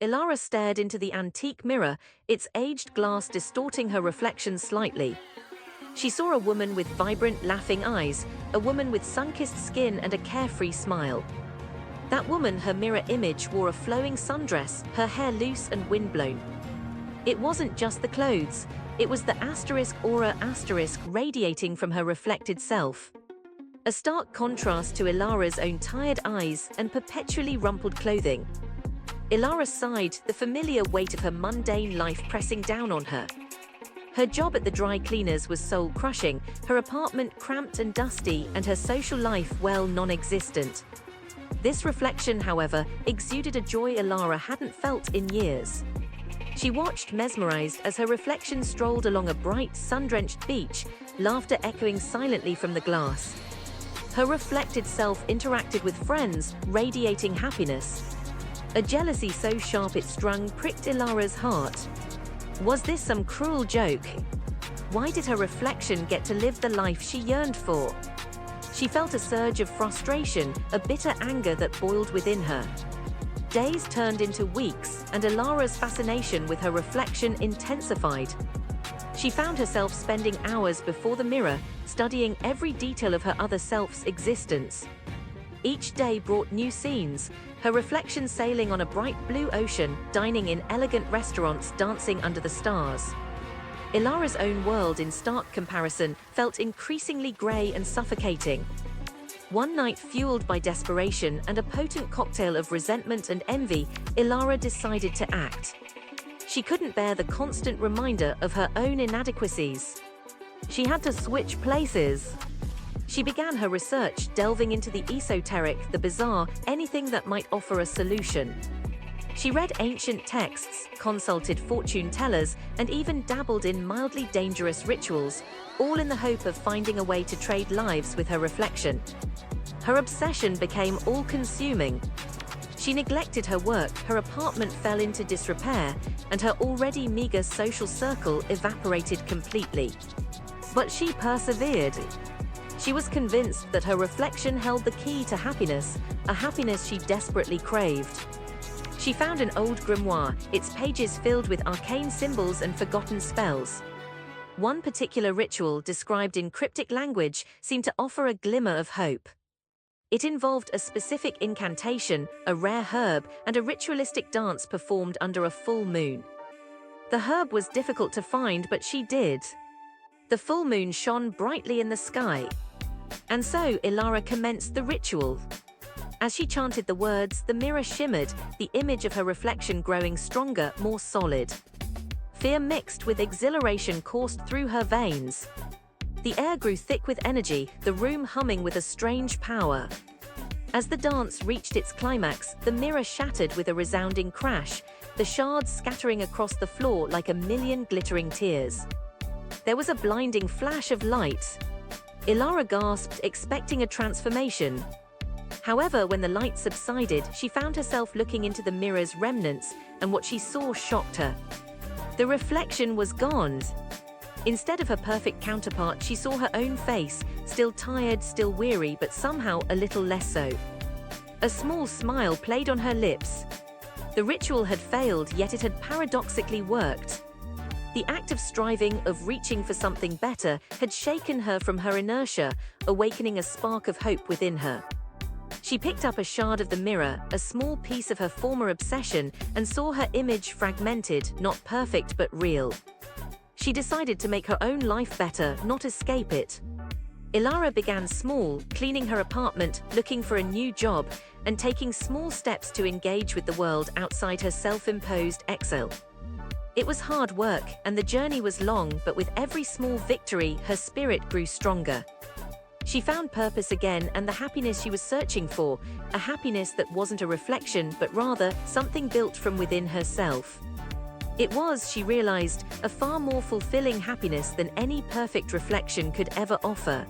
Ilara stared into the antique mirror, its aged glass distorting her reflection slightly. She saw a woman with vibrant, laughing eyes, a woman with sun-kissed skin and a carefree smile. That woman, her mirror image, wore a flowing sundress, her hair loose and windblown. It wasn't just the clothes, it was the aura radiating from her reflected self. A stark contrast to Ilara's own tired eyes and perpetually rumpled clothing. Ilara sighed, the familiar weight of her mundane life pressing down on her. Her job at the dry cleaners was soul-crushing, her apartment cramped and dusty, and her social life, well, non-existent. This reflection, however, exuded a joy Ilara hadn't felt in years. She watched mesmerized as her reflection strolled along a bright, sun-drenched beach, laughter echoing silently from the glass. Her reflected self interacted with friends, radiating happiness. A jealousy so sharp it stung pricked Ilara's heart. Was this some cruel joke? Why did her reflection get to live the life she yearned for? She felt a surge of frustration, a bitter anger that boiled within her. Days turned into weeks, and Ilara's fascination with her reflection intensified. She found herself spending hours before the mirror, studying every detail of her other self's existence. Each day brought new scenes, her reflection sailing on a bright blue ocean, dining in elegant restaurants, dancing under the stars. Ilara's own world, in stark comparison, felt increasingly grey and suffocating. One night, fueled by desperation and a potent cocktail of resentment and envy, Ilara decided to act. She couldn't bear the constant reminder of her own inadequacies. She had to switch places. She began her research, delving into the esoteric, the bizarre, anything that might offer a solution. She read ancient texts, consulted fortune tellers, and even dabbled in mildly dangerous rituals, all in the hope of finding a way to trade lives with her reflection. Her obsession became all-consuming. She neglected her work, her apartment fell into disrepair, and her already meager social circle evaporated completely. But she persevered. She was convinced that her reflection held the key to happiness, a happiness she desperately craved. She found an old grimoire, its pages filled with arcane symbols and forgotten spells. One particular ritual, described in cryptic language, seemed to offer a glimmer of hope. It involved a specific incantation, a rare herb, and a ritualistic dance performed under a full moon. The herb was difficult to find, but she did. The full moon shone brightly in the sky. And so Ilara commenced the ritual. As she chanted the words, the mirror shimmered, the image of her reflection growing stronger, more solid. Fear mixed with exhilaration coursed through her veins. The air grew thick with energy, the room humming with a strange power. As the dance reached its climax, the mirror shattered with a resounding crash, the shards scattering across the floor like a million glittering tears. There was a blinding flash of light. Ilara gasped, expecting a transformation. However, when the light subsided, she found herself looking into the mirror's remnants, and what she saw shocked her. The reflection was gone. Instead of her perfect counterpart, she saw her own face, still tired, still weary, but somehow a little less so. A small smile played on her lips. The ritual had failed, yet it had paradoxically worked. The act of striving, of reaching for something better, had shaken her from her inertia, awakening a spark of hope within her. She picked up a shard of the mirror, a small piece of her former obsession, and saw her image fragmented, not perfect but real. She decided to make her own life better, not escape it. Ilara began small, cleaning her apartment, looking for a new job, and taking small steps to engage with the world outside her self-imposed exile. It was hard work, and the journey was long, but with every small victory, her spirit grew stronger. She found purpose again and the happiness she was searching for, a happiness that wasn't a reflection, but rather something built from within herself. It was, she realized, a far more fulfilling happiness than any perfect reflection could ever offer.